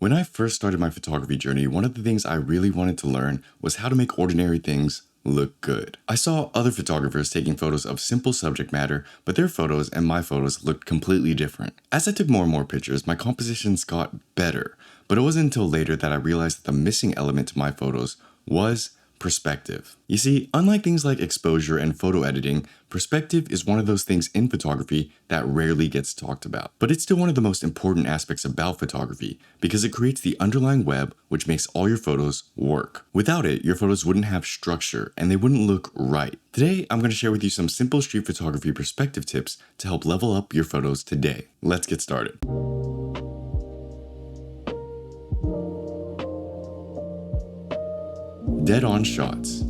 When I first started my photography journey, one of the things I really wanted to learn was how to make ordinary things look good. I saw other photographers taking photos of simple subject matter, but their photos and my photos looked completely different. As I took more and more pictures, my compositions got better, but it wasn't until later that I realized that the missing element to my photos was perspective. You see, unlike things like exposure and photo editing, perspective is one of those things in photography that rarely gets talked about. But it's still one of the most important aspects about photography because it creates the underlying web which makes all your photos work. Without it, your photos wouldn't have structure and they wouldn't look right. Today, I'm going to share with you some simple street photography perspective tips to help level up your photos today. Let's get started. Dead-on shots.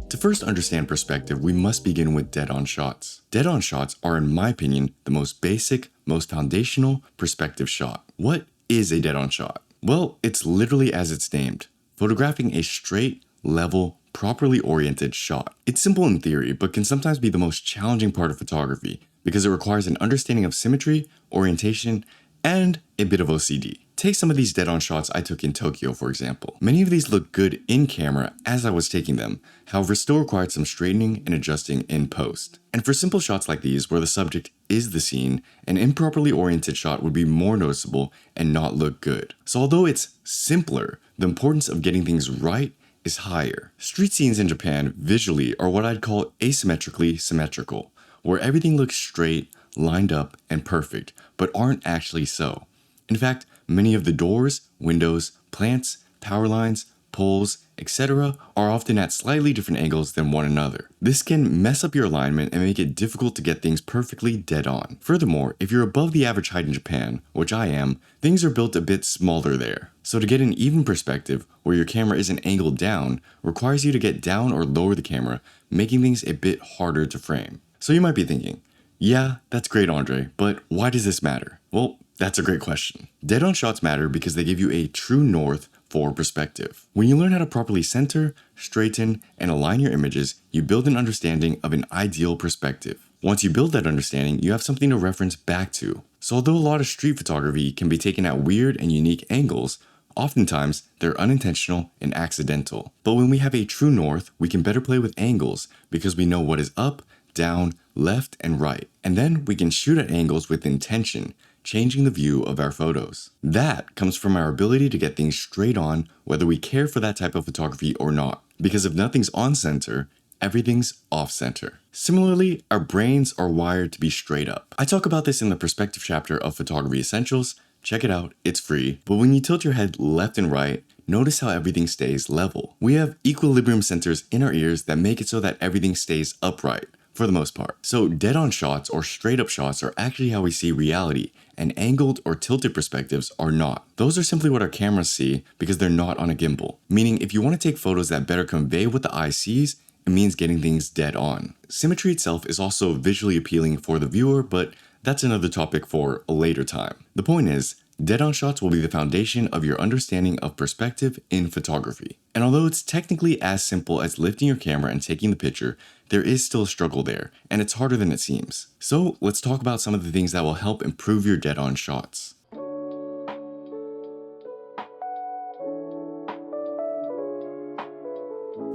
To first understand perspective, we must begin with dead-on shots. Dead-on shots are, in my opinion, the most basic, most foundational perspective shot. What is a dead-on shot? Well, it's literally as it's named, photographing a straight, level, properly oriented shot. It's simple in theory, but can sometimes be the most challenging part of photography because it requires an understanding of symmetry, orientation, and a bit of OCD. Take some of these dead-on shots I took in Tokyo, for example. Many of these looked good in camera as I was taking them, however still required some straightening and adjusting in post. And for simple shots like these, where the subject is the scene, an improperly oriented shot would be more noticeable and not look good. So although it's simpler, the importance of getting things right is higher. Street scenes in Japan visually are what I'd call asymmetrically symmetrical, where everything looks straight, lined up, and perfect, but aren't actually so. In fact, many of the doors, windows, plants, power lines, poles, etc. are often at slightly different angles than one another. This can mess up your alignment and make it difficult to get things perfectly dead on. Furthermore, if you're above the average height in Japan, which I am, things are built a bit smaller there. So to get an even perspective, where your camera isn't angled down, requires you to get down or lower the camera, making things a bit harder to frame. So you might be thinking, yeah, that's great, Andre, but why does this matter? Well, that's a great question. Dead-on shots matter because they give you a true north for perspective. When you learn how to properly center, straighten, and align your images, you build an understanding of an ideal perspective. Once you build that understanding, you have something to reference back to. So although a lot of street photography can be taken at weird and unique angles, oftentimes they're unintentional and accidental. But when we have a true north, we can better play with angles because we know what is up, down, left, and right. And then we can shoot at angles with intention, changing the view of our photos. That comes from our ability to get things straight on, whether we care for that type of photography or not. Because if nothing's on center, everything's off center. Similarly, our brains are wired to be straight up. I talk about this in the perspective chapter of Photography Essentials. Check it out, it's free. But when you tilt your head left and right, notice how everything stays level. We have equilibrium centers in our ears that make it so that everything stays upright, for the most part. So dead-on shots or straight-up shots are actually how we see reality, and angled or tilted perspectives are not. Those are simply what our cameras see because they're not on a gimbal. Meaning if you want to take photos that better convey what the eye sees, it means getting things dead on. Symmetry itself is also visually appealing for the viewer, but that's another topic for a later time. The point is, dead-on shots will be the foundation of your understanding of perspective in photography. And although it's technically as simple as lifting your camera and taking the picture, there is still a struggle there, and it's harder than it seems. So let's talk about some of the things that will help improve your dead-on shots.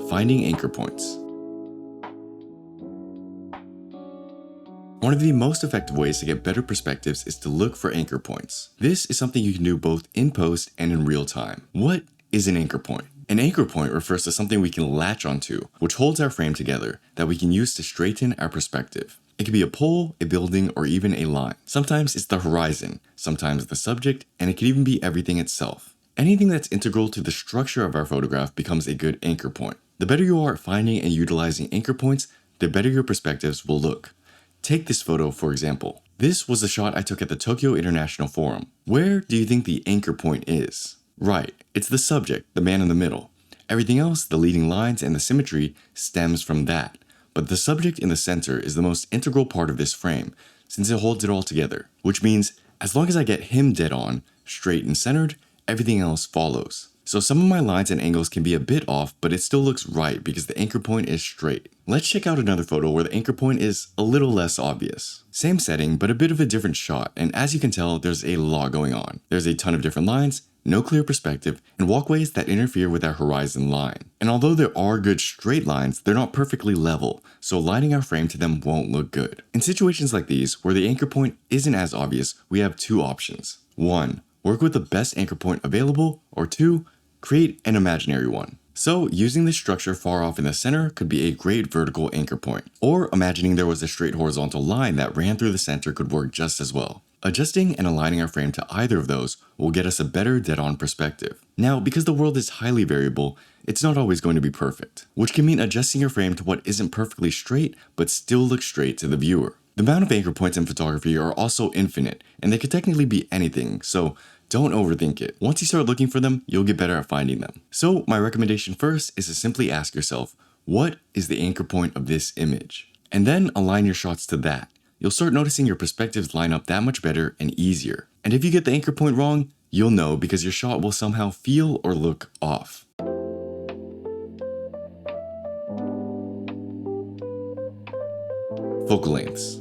Finding anchor points. One of the most effective ways to get better perspectives is to look for anchor points. This is something you can do both in post and in real time. What is an anchor point? An anchor point refers to something we can latch onto, which holds our frame together, that we can use to straighten our perspective. It can be a pole, a building, or even a line. Sometimes it's the horizon, sometimes the subject, and it can even be everything itself. Anything that's integral to the structure of our photograph becomes a good anchor point. The better you are at finding and utilizing anchor points, the better your perspectives will look. Take this photo, for example. This was the shot I took at the Tokyo International Forum. Where do you think the anchor point is? Right, it's the subject, the man in the middle. Everything else, the leading lines and the symmetry, stems from that. But the subject in the center is the most integral part of this frame, since it holds it all together. Which means, as long as I get him dead on, straight and centered, everything else follows. So some of my lines and angles can be a bit off, but it still looks right because the anchor point is straight. Let's check out another photo where the anchor point is a little less obvious. Same setting, but a bit of a different shot, and as you can tell, there's a lot going on. There's a ton of different lines, no clear perspective, and walkways that interfere with our horizon line. And although there are good straight lines, they're not perfectly level, so lining our frame to them won't look good. In situations like these, where the anchor point isn't as obvious, we have two options. 1. Work with the best anchor point available, or 2. Create an imaginary one. So, using this structure far off in the center could be a great vertical anchor point, or imagining there was a straight horizontal line that ran through the center could work just as well. Adjusting and aligning our frame to either of those will get us a better dead-on perspective. Now, because the world is highly variable, it's not always going to be perfect, which can mean adjusting your frame to what isn't perfectly straight but still looks straight to the viewer. The amount of anchor points in photography are also infinite, and they could technically be anything, so don't overthink it. Once you start looking for them, you'll get better at finding them. So my recommendation first is to simply ask yourself, what is the anchor point of this image? And then align your shots to that. You'll start noticing your perspectives line up that much better and easier. And if you get the anchor point wrong, you'll know because your shot will somehow feel or look off. Focal lengths.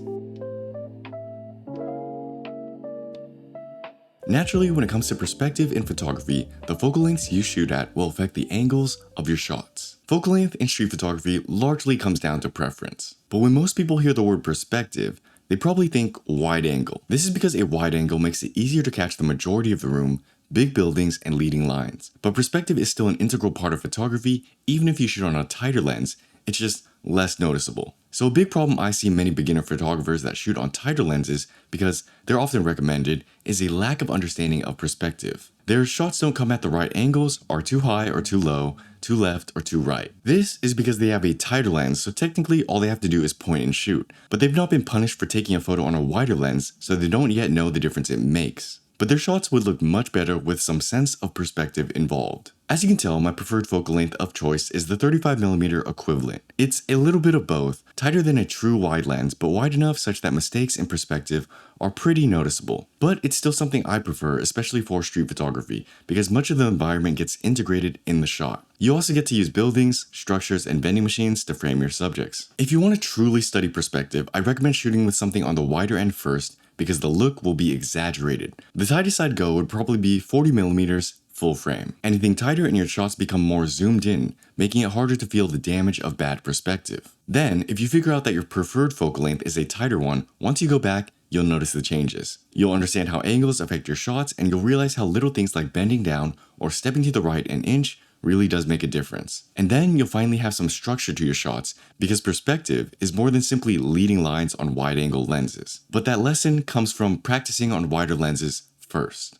Naturally, when it comes to perspective in photography, the focal lengths you shoot at will affect the angles of your shots. Focal length in street photography largely comes down to preference. But when most people hear the word perspective, they probably think wide angle. This is because a wide angle makes it easier to catch the majority of the room, big buildings, and leading lines. But perspective is still an integral part of photography, even if you shoot on a tighter lens, it's just less noticeable. So a big problem I see in many beginner photographers that shoot on tighter lenses, because they're often recommended, is a lack of understanding of perspective. Their shots don't come at the right angles, are too high or too low, too left or too right. This is because they have a tighter lens, so technically all they have to do is point and shoot. But they've not been punished for taking a photo on a wider lens, so they don't yet know the difference it makes. But their shots would look much better with some sense of perspective involved. As you can tell, my preferred focal length of choice is the 35mm equivalent. It's a little bit of both, tighter than a true wide lens, but wide enough such that mistakes in perspective are pretty noticeable. But it's still something I prefer, especially for street photography, because much of the environment gets integrated in the shot. You also get to use buildings, structures, and vending machines to frame your subjects. If you want to truly study perspective, I recommend shooting with something on the wider end first, because the look will be exaggerated. The tightest I'd go would probably be 40mm full frame. Anything tighter and your shots become more zoomed in, making it harder to feel the damage of bad perspective. Then, if you figure out that your preferred focal length is a tighter one, once you go back, you'll notice the changes. You'll understand how angles affect your shots, and you'll realize how little things like bending down or stepping to the right an inch really does make a difference. And then you'll finally have some structure to your shots, because perspective is more than simply leading lines on wide-angle lenses. But that lesson comes from practicing on wider lenses first.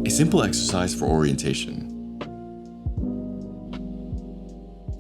A simple exercise for orientation.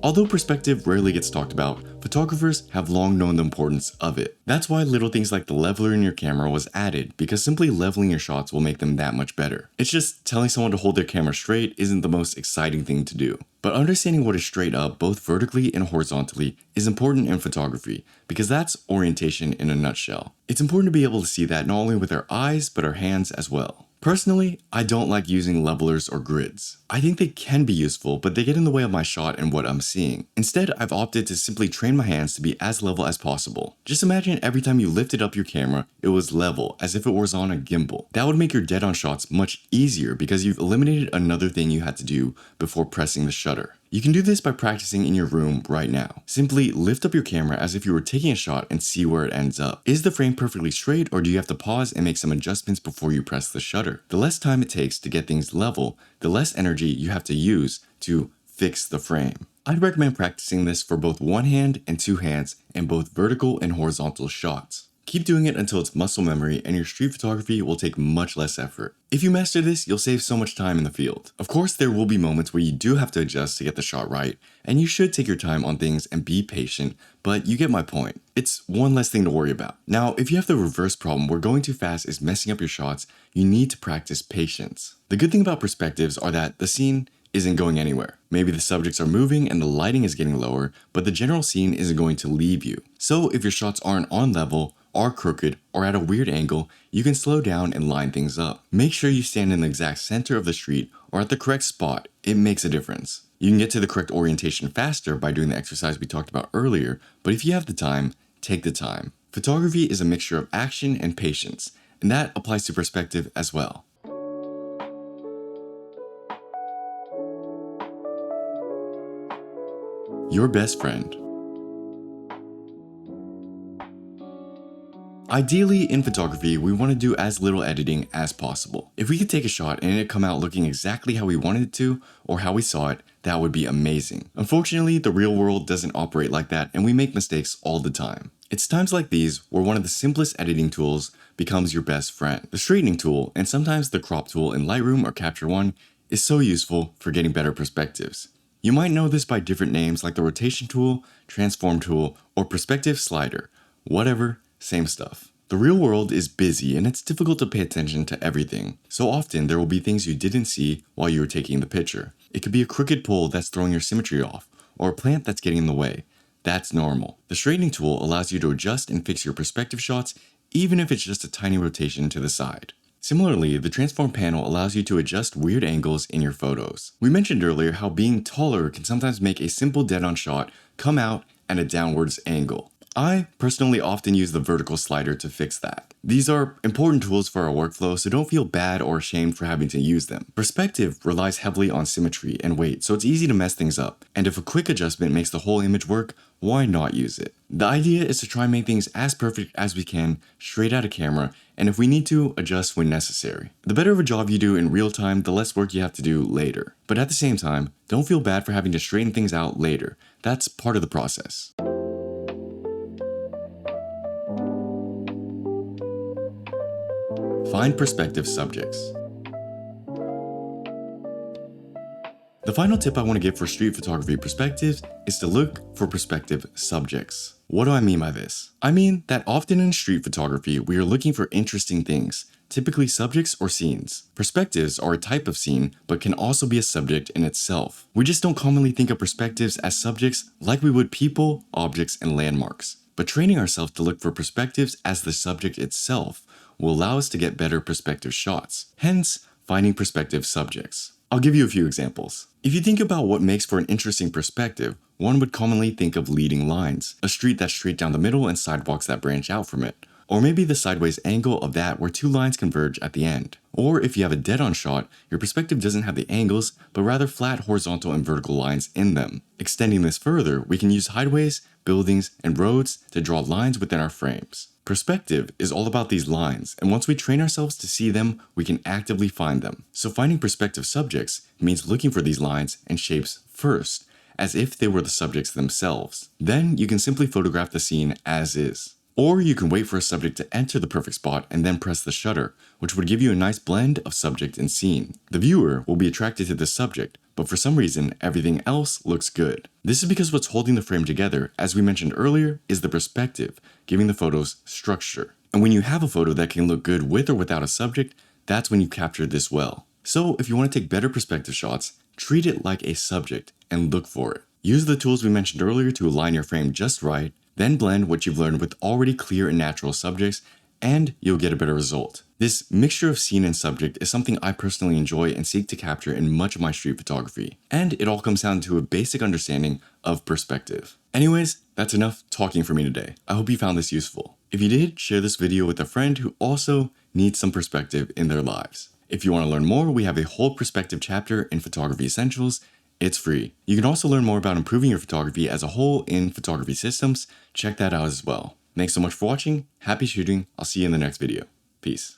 Although perspective rarely gets talked about, photographers have long known the importance of it. That's why little things like the leveler in your camera was added, because simply leveling your shots will make them that much better. It's just telling someone to hold their camera straight isn't the most exciting thing to do. But understanding what is straight up, both vertically and horizontally, is important in photography, because that's orientation in a nutshell. It's important to be able to see that not only with our eyes, but our hands as well. Personally, I don't like using levelers or grids. I think they can be useful, but they get in the way of my shot and what I'm seeing. Instead, I've opted to simply train my hands to be as level as possible. Just imagine every time you lifted up your camera, it was level, as if it was on a gimbal. That would make your dead-on shots much easier because you've eliminated another thing you had to do before pressing the shutter. You can do this by practicing in your room right now. Simply lift up your camera as if you were taking a shot and see where it ends up. Is the frame perfectly straight, or do you have to pause and make some adjustments before you press the shutter? The less time it takes to get things level, the less energy you have to use to fix the frame. I'd recommend practicing this for both one hand and two hands in both vertical and horizontal shots. Keep doing it until it's muscle memory, and your street photography will take much less effort. If you master this, you'll save so much time in the field. Of course, there will be moments where you do have to adjust to get the shot right, and you should take your time on things and be patient, but you get my point. It's one less thing to worry about. Now, if you have the reverse problem where going too fast is messing up your shots, you need to practice patience. The good thing about perspectives are that the scene isn't going anywhere. Maybe the subjects are moving and the lighting is getting lower, but the general scene isn't going to leave you. So if your shots aren't on level, are crooked or at a weird angle, you can slow down and line things up. Make sure you stand in the exact center of the street or at the correct spot. It makes a difference. You can get to the correct orientation faster by doing the exercise we talked about earlier, but if you have the time, take the time. Photography is a mixture of action and patience, and that applies to perspective as well. Your best friend. Ideally, in photography, we want to do as little editing as possible. If we could take a shot and it come out looking exactly how we wanted it to, or how we saw it, that would be amazing. Unfortunately, the real world doesn't operate like that, and we make mistakes all the time. It's times like these where one of the simplest editing tools becomes your best friend. The straightening tool, and sometimes the crop tool in Lightroom or Capture One, is so useful for getting better perspectives. You might know this by different names like the rotation tool, transform tool, or perspective slider. Whatever, same stuff. The real world is busy and it's difficult to pay attention to everything. So often there will be things you didn't see while you were taking the picture. It could be a crooked pole that's throwing your symmetry off, or a plant that's getting in the way. That's normal. The straightening tool allows you to adjust and fix your perspective shots even if it's just a tiny rotation to the side. Similarly, the transform panel allows you to adjust weird angles in your photos. We mentioned earlier how being taller can sometimes make a simple dead-on shot come out at a downwards angle. I personally often use the vertical slider to fix that. These are important tools for our workflow, so don't feel bad or ashamed for having to use them. Perspective relies heavily on symmetry and weight, so it's easy to mess things up. And if a quick adjustment makes the whole image work, why not use it? The idea is to try and make things as perfect as we can straight out of camera, and if we need to, adjust when necessary. The better of a job you do in real time, the less work you have to do later. But at the same time, don't feel bad for having to straighten things out later. That's part of the process. Find perspective subjects. The final tip I want to give for street photography perspectives is to look for perspective subjects. What do I mean by this? I mean that often in street photography, we are looking for interesting things, typically subjects or scenes. Perspectives are a type of scene, but can also be a subject in itself. We just don't commonly think of perspectives as subjects like we would people, objects, and landmarks. But training ourselves to look for perspectives as the subject itself will allow us to get better perspective shots, hence finding perspective subjects. I'll give you a few examples. If you think about what makes for an interesting perspective, one would commonly think of leading lines, a street that's straight down the middle and sidewalks that branch out from it, or maybe the sideways angle of that where two lines converge at the end. Or if you have a dead-on shot, your perspective doesn't have the angles, but rather flat horizontal and vertical lines in them. Extending this further, we can use highways, buildings, and roads to draw lines within our frames. Perspective is all about these lines, and once we train ourselves to see them, we can actively find them. So finding perspective subjects means looking for these lines and shapes first, as if they were the subjects themselves. Then you can simply photograph the scene as is. Or you can wait for a subject to enter the perfect spot and then press the shutter, which would give you a nice blend of subject and scene. The viewer will be attracted to the subject, but for some reason, everything else looks good. This is because what's holding the frame together, as we mentioned earlier, is the perspective, giving the photos structure. And when you have a photo that can look good with or without a subject, that's when you capture this well. So if you want to take better perspective shots, treat it like a subject and look for it. Use the tools we mentioned earlier to align your frame just right, then blend what you've learned with already clear and natural subjects, and you'll get a better result. This mixture of scene and subject is something I personally enjoy and seek to capture in much of my street photography. And it all comes down to a basic understanding of perspective. Anyways, that's enough talking for me today. I hope you found this useful. If you did, share this video with a friend who also needs some perspective in their lives. If you want to learn more, we have a whole perspective chapter in Photography Essentials. It's free. You can also learn more about improving your photography as a whole in Photography Systems. Check that out as well. Thanks so much for watching. Happy shooting. I'll see you in the next video. Peace.